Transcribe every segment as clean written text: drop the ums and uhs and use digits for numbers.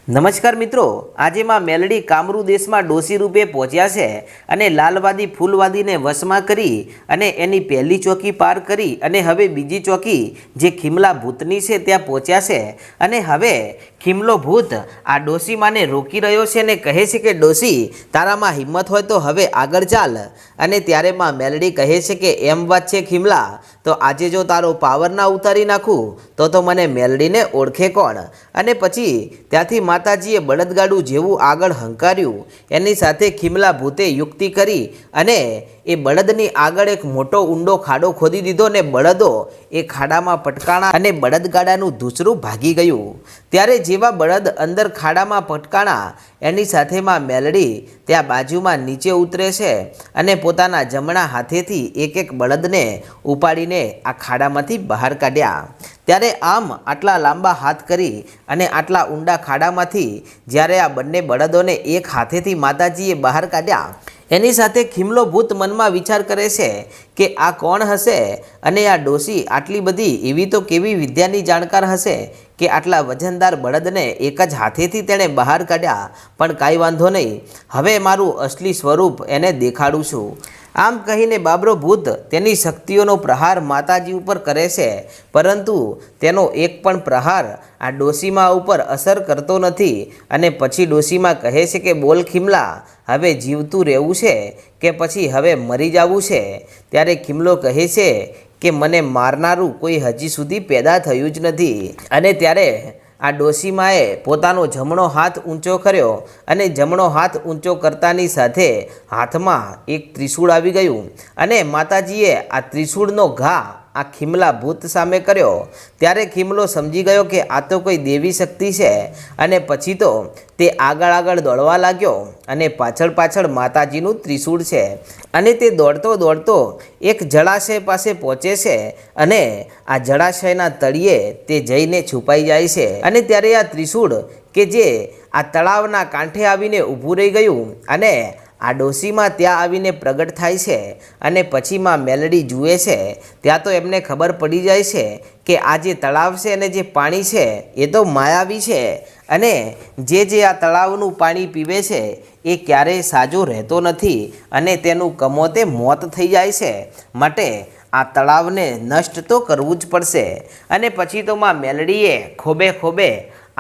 નમસ્કાર મિત્રો, આજે માં મેલડી કામરૂ દેશમાં ડોસી રૂપે પહોંચ્યા છે અને લાલવાદી ફૂલવાદીને વશમાં કરી અને એની પહેલી ચોકી પાર કરી અને હવે બીજી ચોકી જે ખીમલા ભૂતની છે ત્યાં પહોંચ્યા છે અને હવે ખીમલો ભૂત આ ડોસીમાને રોકી રહ્યો છે અને કહે છે કે ડોસી, તારામાં હિંમત હોય તો હવે આગળ ચાલ. અને ત્યારે માં મેલડી કહે છે કે એમ વાત છે ખીમલા, તો આજે જો તારો પાવર ના ઉતારી નાખું તો મને મેલડીને ઓળખે કોણ. અને પછી ત્યાંથી માતાજીએ બળદગાડું જેવું આગળ હંકાર્યું. એની સાથે ખીમલા ભૂતે યુક્તિ કરી અને એ બળદની આગળ એક મોટો ઊંડો ખાડો ખોદી દીધો ને બળદો એ ખાડામાં પટકાણા અને બળદગાડાનું ધૂસરું ભાગી ગયું. ત્યારે જેવા બળદ અંદર ખાડામાં પટકાણા એની સાથેમાં મેલડી ત્યાં બાજુમાં નીચે ઉતરે છે અને પોતાના જમણા હાથેથી એક એક બળદને ઉપાડીને આ ખાડામાંથી બહાર કાઢ્યા. ત્યારે આમ આટલા લાંબા હાથ કરી અને આટલા ઊંડા ખાડામાંથી જ્યારે આ બંને બળદોને એક હાથેથી માતાજીએ બહાર કાઢ્યા, એની સાથે ખીમલો ભૂત મનમાં વિચાર કરે છે કે આ કોણ હશે અને આ ડોસી આટલી બધી એવી તો કેવી વિદ્યાની જાણકાર હશે કે આટલા વજનદાર બળદને એક જ હાથેથી તેણે બહાર કાઢ્યા. પણ કાંઈ વાંધો નહીં, હવે મારું અસલી સ્વરૂપ એને દેખાડું છું. આમ કહીને બાબરો ભૂત તેની શક્તિઓનો પ્રહાર માતાજી ઉપર કરે છે, પરંતુ તેનો એક પણ પ્રહાર આ ડોસીમા ઉપર અસર કરતો નથી. અને પછી ડોસીમા કહે છે કે બોલ ખીમલા, હવે જીવતું રહેવું છે કે પછી હવે મરી જવું છે? ત્યારે ખીમલો કહે છે કે મને મારનારું કોઈ હજી સુધી પેદા થયું જ નથી. અને ત્યારે આ ડોસીમાએ પોતાનો જમણો હાથ ઊંચો કર્યો અને જમણો હાથ ઊંચો કરતાની સાથે હાથમાં એક ત્રિશૂળ આવી ગયું અને માતાજીએ આ ત્રિશૂળનો ઘા આ ખીમલા ભૂત સામે કર્યો. ત્યારે ખીમલો સમજી ગયો કે આ તો કોઈ દેવી શક્તિ છે અને પછી તો તે આગળ દોડવા લાગ્યો અને પાછળ માતાજીનું ત્રિશૂળ છે. અને તે દોડતો એક જળાશય પાસે પહોંચે છે અને આ જળાશયના તળિયે તે જઈને છુપાઈ જાય છે. અને ત્યારે આ ત્રિશૂળ કે જે આ તળાવના કાંઠે આવીને ઊભું રહી ગયું અને આ ડોસીમાં ત્યાં આવીને પ્રગટ થાય છે. અને પછીમાં મેલડી જુએ છે, ત્યાં તો એમને ખબર પડી જાય છે કે આ જે તળાવ છે અને જે પાણી છે એ તો માયાવી છે અને જે આ તળાવનું પાણી પીવે છે એ ક્યારેય સાજો રહેતો નથી અને તેનું કમોતે મોત થઈ જાય છે. માટે આ તળાવને નષ્ટ તો કરવું જ પડશે. અને પછી તો માં મેલડીએ ખોબે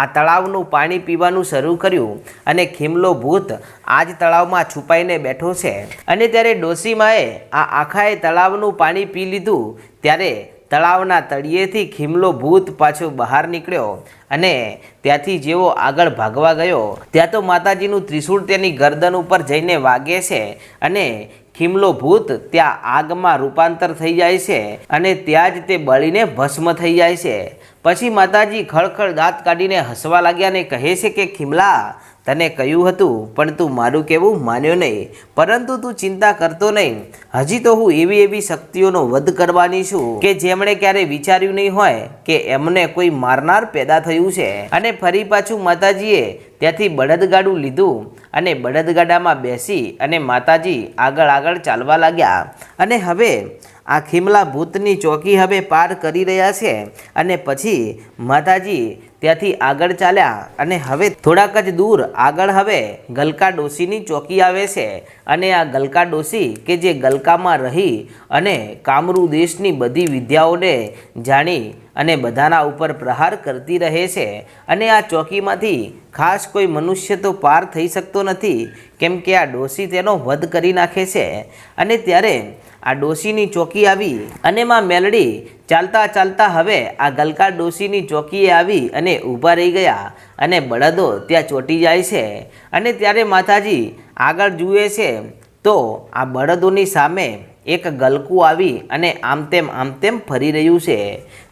આ તળાવનું પાણી પીવાનું શરૂ કર્યું અને ખીમલો ભૂત આ જ તળાવમાં છુપાઈને બેઠો છે. અને ત્યારે ડોસીમાએ આ આખાએ તળાવનું પાણી પી લીધું. ત્યારે તળાવના તળિયેથી ખીમલો ભૂત પાછો બહાર નીકળ્યો અને ત્યાંથી જેવો આગળ ભાગવા ગયો ત્યાં તો માતાજીનું ત્રિશૂળ તેની ગરદન ઉપર જઈને વાગે છે અને ખીમલો ભૂત ત્યાં આગમાં રૂપાંતર થઈ જાય છે અને ત્યાં જ તે બળીને ભસ્મ થઈ જાય છે. પછી માતાજી ખળખળ દાંત કાઢીને હસવા લાગ્યા ને કહે છે કે ખીમલા, તને કહ્યું હતું પણ તું મારું કહેવું માન્યો નહીં. પરંતુ તું ચિંતા કરતો નહીં, હજી તો હું એવી શક્તિઓનો વધ કરવાની છું કે જેમણે ક્યારે વિચાર્યું નહીં હોય કે એમને કોઈ મારનાર પેદા થયું છે. અને ફરી પાછું માતાજીએ ત્યાંથી બળદગાડું લીધું અને બળદગાડામાં બેસી અને માતાજી આગળ ચાલવા લાગ્યા. અને હવે આ ખીમલા ભૂતની ચોકી હવે પાર કરી રહ્યા છે અને પછી માતાજી ત્યાંથી આગળ ચાલ્યા અને હવે થોડાક જ દૂર આગળ હવે ગલકા ડોસીની ચોકી આવે છે. અને આ ગલકા ડોસી કે જે ગલકામાં રહી અને કામરૂ દેશની બધી વિદ્યાઓને જાણી અને બધાના ઉપર પ્રહાર કરતી રહે છે. અને આ ચોકીમાંથી ખાસ કોઈ મનુષ્ય તો પાર થઈ શકતો નથી, કેમ કે આ ડોસી તેનો વધ કરી નાખે છે. અને ત્યારે આ ડોસીની ચોકી આવી અને માં મેલડી ચાલતા હવે આ ગલકા ડોસીની ચોકીએ આવી અને ઊભા રહી ગયા અને બળદો ત્યાં ચોંટી જાય છે. અને ત્યારે માતાજી આગળ જુએ છે તો આ બળદોની સામે એક ગલકું આવી અને આમ તેમ ફરી રહ્યું છે.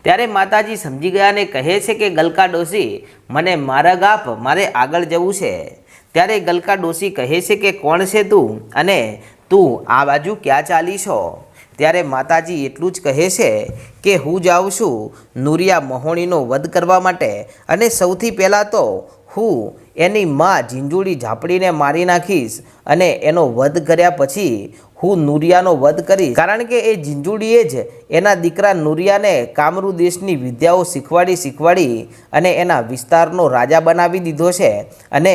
ત્યારે માતાજી સમજી ગયા અને કહે છે કે ગલકા ડોસી, મને માર્ગ આપ, મારે આગળ જવું છે. ત્યારે ગલકા ડોસી કહે છે કે કોણ છે તું અને તું આ બાજુ ક્યાં ચાલી છો? ત્યારે માતાજી એટલું જ કહે છે કે હું જાઉં છું નુરિયા મહોણીનો વધ કરવા માટે અને સૌથી પહેલાં તો હું એની માં ઝીંઝુડી ઝાપડીને મારી નાખીશ અને એનો વધ કર્યા પછી હું નુરિયાનો વધ કરીશ, કારણ કે એ ઝીંઝુડીએ જ એના દીકરા નુરિયાને કામરૂ દેશની વિદ્યાઓ શીખવાડી અને એના વિસ્તારનો રાજા બનાવી દીધો છે અને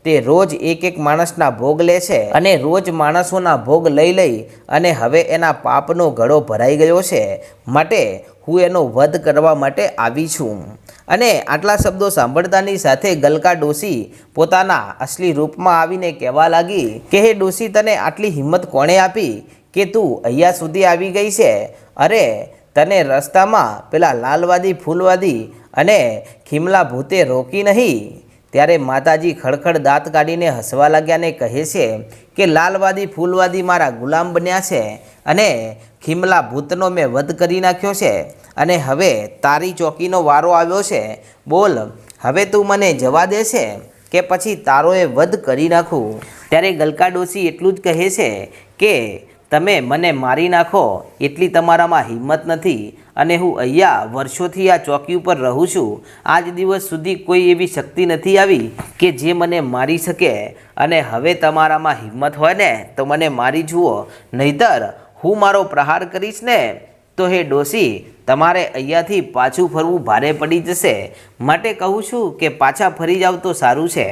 તે રોજ એક માણસના ભોગ લે છે અને રોજ માણસોના ભોગ લઈ અને હવે એના પાપનો ઘડો ભરાઈ ગયો છે, માટે હું એનો વધ કરવા માટે આવી છું. અને આટલા શબ્દો સાંભળતાની સાથે ગલકા ડોસી પોતાના અસલી રૂપમાં આવીને કહેવા લાગી કે હે ડોસી, તને આટલી હિંમત કોણે આપી કે તું અહીંયા સુધી આવી ગઈ છે? અરે તને રસ્તામાં પેલા લાલવાદી ફૂલવાદી અને ખીમલા ભૂતે રોકી નહીં? ત્યારે માતાજી ખડખડ દાંત કાઢીને હસવા લાગ્યા ને કહે છે કે લાલવાદી ફૂલવાદી મારા ગુલામ બન્યા છે અને ખીમલા ભૂતનો મેં વધ કરી નાખ્યો છે અને હવે તારી ચોકીનો વારો આવ્યો છે. બોલ, હવે તું મને જવા દે છે કે પછી તારો એ વધ કરી નાખું? ત્યારે ગલકા ડોસી એટલું જ કહે છે કે તમે મને મારી નાખો એટલી તમારામાં હિંમત નથી અને હું અહીંયા વર્ષોથી આ ચોકી ઉપર રહું છું. આજ દિવસ સુધી કોઈ એવી શક્તિ નથી આવી કે જે મને મારી શકે અને હવે તમારામાં હિંમત હોય ને તો મને મારી જુઓ, નહીતર હું મારો પ્રહાર કરીશ ને તો હે ડોસી તમારે અહીંયાથી પાછું ફરવું ભારે પડી જશે, માટે કહું છું કે પાછા ફરી જાવ તો સારું છે.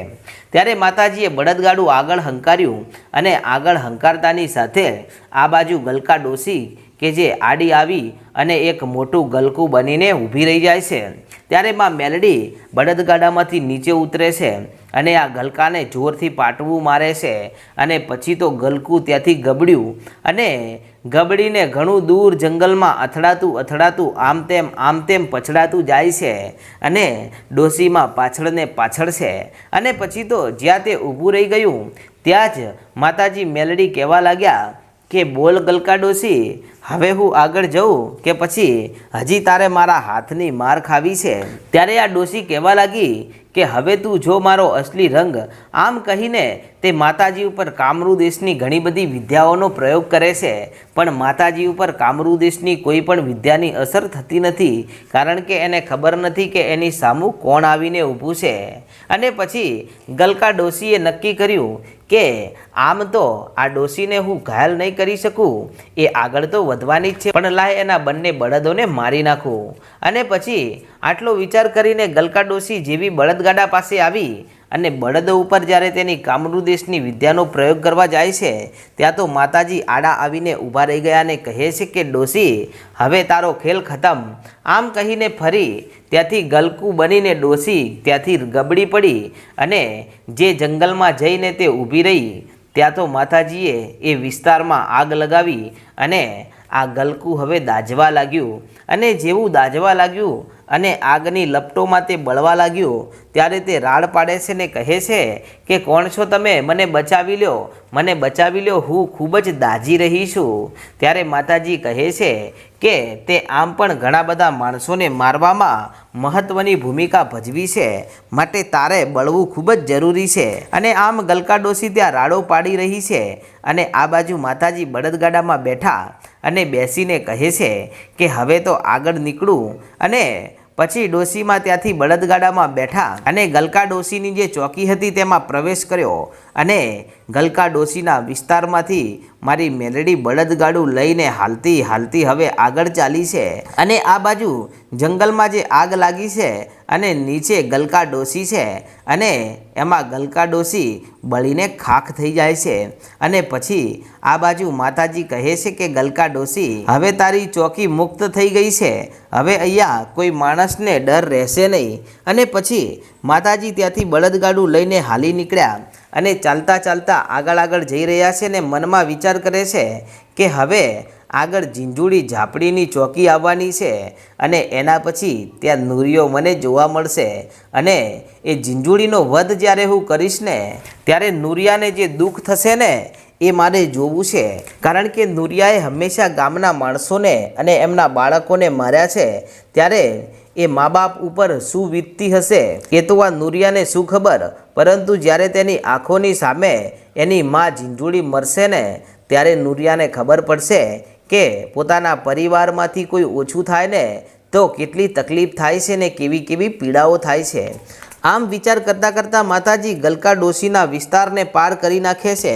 ત્યારે માતાજીએ બળદગાડું આગળ હંકાર્યું અને આગળ હંકારતાની સાથે આ બાજુ ગલકા ડોસી કે જે આડી આવી અને એક મોટું ગલકું બનીને ઊભી રહી જાય છે. ત્યારે માં મેલડી બળદગાડામાંથી નીચે ઉતરે છે અને આ ગલકાને જોરથી પાટવું મારે છે અને પછી તો ગલકું ત્યાંથી ગબડ્યું અને ગબડીને ઘણું દૂર જંગલમાં અથડાતું આમ તેમ પછડાતું જાય છે અને ડોસીમાં પાછળને પાછળ છે. અને પછી તો જ્યાં તે ઊભું રહી ગયું ત્યાં જ માતાજી મેલડી કહેવા લાગ્યા કે બોલ ગલકા ડોસી, હવે હું આગળ જઉં કે પછી હજી તારે મારા હાથની માર ખાવી છે? ત્યારે આ ડોસી કહેવા લાગી કે હવે તું જો મારો અસલી રંગ. આમ કહીને તે માતાજી ઉપર કામરૂ દેશની ઘણી બધી વિદ્યાઓનો પ્રયોગ કરે છે, પણ માતાજી ઉપર કામરૂ દેશની કોઈ પણ વિદ્યાની અસર થતી નથી, કારણ કે એને ખબર નથી કે એની સામું કોણ આવીને ઊભું છે. અને પછી ગલકા ડોસીએ નક્કી કર્યું કે આમ તો આ ડોસીને હું ઘાયલ નહીં કરી શકું, એ આગળ તો વધવાની જ છે, પણ લાય એના બંને બળદોને મારી નાખું. અને પછી આટલો વિચાર કરીને ગલકા ડોસી જેવી બળદગાડા પાસે આવી અને બળદો ઉપર જ્યારે તેની કામરૂ દેશની વિદ્યાનો પ્રયોગ કરવા જાય છે ત્યાં તો માતાજી આડા આવીને ઊભા રહી ગયા અને કહે છે કે ડોસી, હવે તારો ખેલ ખતમ. આમ કહીને ફરી ત્યાંથી ગલકું બનીને ડોસી ત્યાંથી ગબડી પડી અને જે જંગલમાં જઈને તે ઊભી રહી ત્યાં તો માતાજીએ એ વિસ્તારમાં આગ લગાવી અને આ ગલકું હવે દાઝવા લાગ્યું અને જેવું દાઝવા લાગ્યું અને આગની લપટોમાં તે બળવા લાગ્યું ત્યારે તે રાડ પાડે છે ને કહે છે કે કોણ છો તમે? મને બચાવી લ્યો, હું ખૂબ જ દાઝી રહી છું. ત્યારે માતાજી કહે છે કે તે આમ પણ ઘણા બધા માણસોને મારવામાં મહત્ત્વની ભૂમિકા ભજવી છે, માટે તારે બળવું ખૂબ જ જરૂરી છે. અને આમ ગલકા ડોસી ત્યાં રાડો પાડી રહી છે અને આ બાજુ માતાજી બળદગાડામાં બેઠા અને બેસીને કહે છે કે હવે તો આગળ નીકળું. અને પછી ડોસીમાં ત્યાંથી બળદગાડામાં બેઠા અને ગલકા ડોસીની જે ચોકી હતી તેમાં પ્રવેશ કર્યો અને ગલકા ડોસીના વિસ્તારમાંથી મારી મેલડી બળદગાડું લઈને હાલતી હવે આગળ ચાલી છે. અને આ બાજુ જંગલમાં જે આગ લાગી છે અને નીચે ગલકા ડોસી છે અને એમાં ગલકા ડોસી બળીને ખાખ થઈ જાય છે. અને પછી આ બાજુ માતાજી કહે છે કે ગલકા ડોસી, હવે તારી ચોકી મુક્ત થઈ ગઈ છે, હવે અહીંયા કોઈ માણસને ડર રહેશે નહીં. અને પછી માતાજી ત્યાંથી બળદગાડું લઈને હાલી નીકળ્યા અને ચાલતા આગળ જઈ રહ્યા છે ને મનમાં વિચાર કરે છે કે હવે આગળ ઝીંઝુડી ઝાપડીની ચોકી આવવાની છે અને એના પછી ત્યાં નુરિયો મને જોવા મળશે અને એ ઝીંઝુડીનો વધ જ્યારે હું કરીશ ને ત્યારે નુરિયાને જે દુઃખ થશે ને એ મારે જોવું છે, કારણ કે નુરિયાએ હંમેશા ગામના માણસોને અને એમના બાળકોને માર્યા છે. ત્યારે એ મા બાપ ઉપર શું વીતતી હશે એ તો આ નુરિયાને શું ખબર, પરંતુ જ્યારે તેની આંખોની સામે એની મા ઝીંઝુડી મરશે ને ત્યારે નુરિયાને ખબર પડશે કે પોતાના પરિવારમાંથી કોઈ ઓછું થાય ને તો કેટલી તકલીફ થાય છે ને કેવી પીડાઓ થાય છે. આમ વિચાર કરતાં કરતાં માતાજી ગલકા ડોશીના વિસ્તારને પાર કરી નાખે છે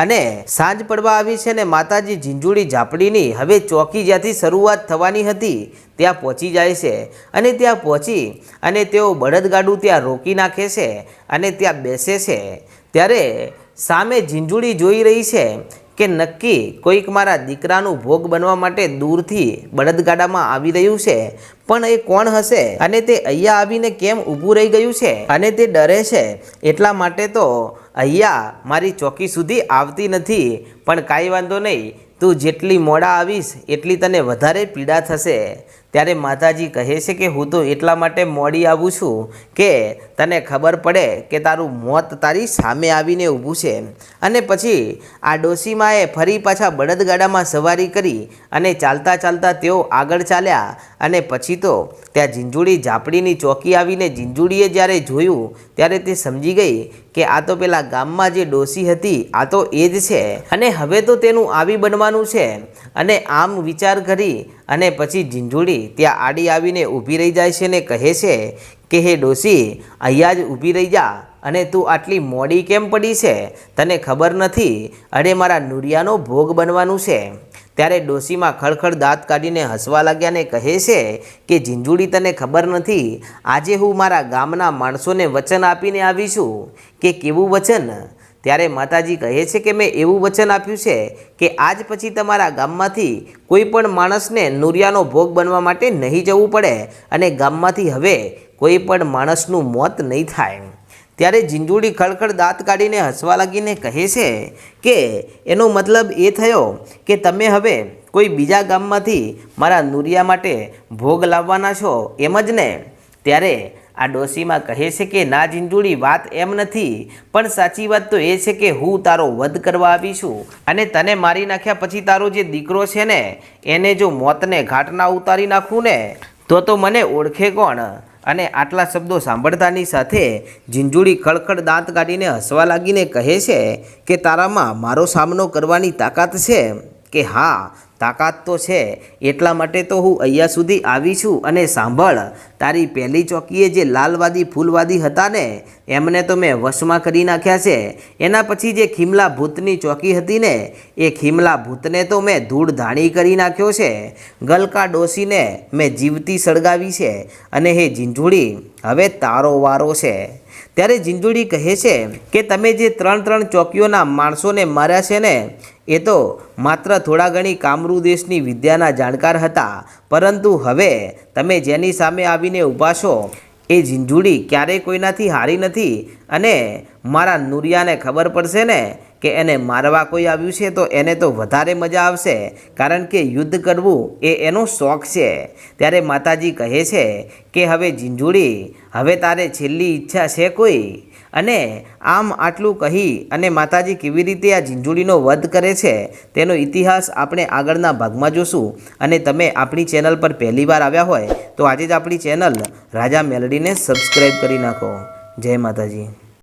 અને સાંજ પડવા આવી છે ને માતાજી ઝીંઝુડી ઝાપડીની હવે ચોકી જ્યાંથી શરૂઆત થવાની હતી ત્યાં પહોંચી જાય છે અને ત્યાં પહોંચી અને તેઓ બળદગાડું ત્યાં રોકી નાખે છે અને ત્યાં બેસે છે ત્યારે સામે ઝીંઝુડી જોઈ રહી છે કે નક્કી કોઈક મારા દીકરાનું ભોગ બનવા માટે દૂરથી બળદગાડામાં આવી રહ્યું છે, પણ એ કોણ હશે અને તે અહીંયા આવીને કેમ ઊભું રહી ગયું છે અને તે ડરે છે એટલા માટે તો અહીંયા મારી ચોકી સુધી આવતી નથી, પણ કાંઈ વાંધો નહીં, તું જેટલી મોડા આવીશ એટલી તને વધારે પીડા થશે। ત્યારે માતાજી કહે છે કે હું તો એટલા માટે મોડી આવું છું કે તને ખબર પડે કે તારું મોત તારી સામે આવીને ઊભું છે। અને પછી આ ડોશીમાએ ફરી પાછા બળદગાડામાં સવારી કરી અને ચાલતા ચાલતા તેઓ આગળ ચાલ્યા અને પછી તો ત્યાં ઝીંઝુડી ઝાપડીની ચોકી આવીને ઝીંઝુડીએ જ્યારે જોયું ત્યારે તે સમજી ગઈ કે આ તો પેલા ગામમાં જે ડોશી હતી આ તો એ જ છે અને હવે તો તેનું આવી બનવાનું છે। અને આમ વિચાર કરી અને પછી ઝીંઝુડી ત્યાં આડી આવીને ઊભી રહી જાય છે ને કહે છે કે હે ડોશી, અહીંયા જ ઊભી રહી જા અને તું આટલી મોડી કેમ પડી છે, તને ખબર નથી અરે મારા નુરિયાનો ભોગ બનવાનું છે। ત્યારે ડોશીમાં ખડખડ દાંત કાઢીને હસવા લાગ્યા ને કહે છે કે ઝીંઝુડી તને ખબર નથી, આજે હું મારા ગામના માણસોને વચન આપીને આવી છું। કે કેવું વચન? ત્યારે માતાજી કહે છે કે મેં એવું વચન આપ્યું છે કે આજ પછી તમારા ગામમાંથી કોઈ પણ માણસને નુરિયાનો ભોગ બનવા માટે નહીં જવું પડે અને ગામમાંથી હવે કોઈ પણ માણસનું મોત નહીં થાય। ત્યારે ઝીંઝુડી ખડખડ દાંત કાઢીને હસવા લાગીને કહે છે કે એનો મતલબ એ થયો કે તમે હવે કોઈ બીજા ગામમાંથી મારા નુરિયા માટે ભોગ લાવવાના છો એમ જ ને? ત્યારે આ ડોશીમાં કહે છે કે ના ઝીંઝુડી, વાત એમ નથી, પણ સાચી વાત તો એ છે કે હું તારો વધ કરવા આવી છું અને તને મારી નાખ્યા પછી તારો જે દીકરો છે ને એને જો મોતને ઘાટના ઉતારી નાખું ને તો મને ઓળખે કોણ? અને આટલા શબ્દો સાંભળતાની સાથે ઝીંઝુડી ખડખડ દાંત કાઢીને હસવા લાગીને કહે છે કે તારામાં મારો સામનો કરવાની તાકાત છે? કે હા, તાકાત તો છે, એટલા માટે તો હું અહીંયા સુધી આવી છું। અને સાંભળ, તારી પહેલી ચોકીએ જે લાલવાદી ફૂલવાદી હતા ને એમને તો મેં વશમાં કરી નાખ્યા છે। એના પછી જે ખીમલા ભૂતની ચોકી હતી ને એ ખીમલા ભૂતને તો મેં ધૂળ ધાણી કરી નાખ્યો છે। ગલકા ડોશીને મેં જીવતી સળગાવી છે અને હે ઝીંઝુડી, હવે તારો વારો છે। ત્યારે ઝીંઝુડી કહે છે કે તમે જે 3 ચોકીઓના માણસોને માર્યા છે ને એ તો માત્ર થોડા ઘણી કામરૂ દેશની વિદ્યાના જાણકાર હતા, પરંતુ હવે તમે જેની સામે આવીને ઊભા છો એ ઝીંઝુડી ક્યારેય કોઈનાથી હારી નથી। અને મારા નુરિયાને ખબર પડશે ને કે એને મારવા કોઈ આવ્યું છે તો એને તો વધારે મજા આવશે, કારણ કે યુદ્ધ કરવું એ એનો શોખ છે। ત્યારે માતાજી કહે છે કે હવે ઝીંઝુડી, હવે તારે છેલ્લી ઈચ્છા છે કોઈ? અને આમ આટલું કહી અને માતાજી કેવી રીતે આ ઝીંઝુડીનો વધ કરે છે તેનો ઇતિહાસ આપણે આગળના ભાગમાં જોશું। અને તમે આપણી ચેનલ પર પહેલીવાર આવ્યા હોય તો આજે જ આપણી ચેનલ રાજા મેલડીને સબસ્ક્રાઈબ કરી નાખો। જય માતાજી।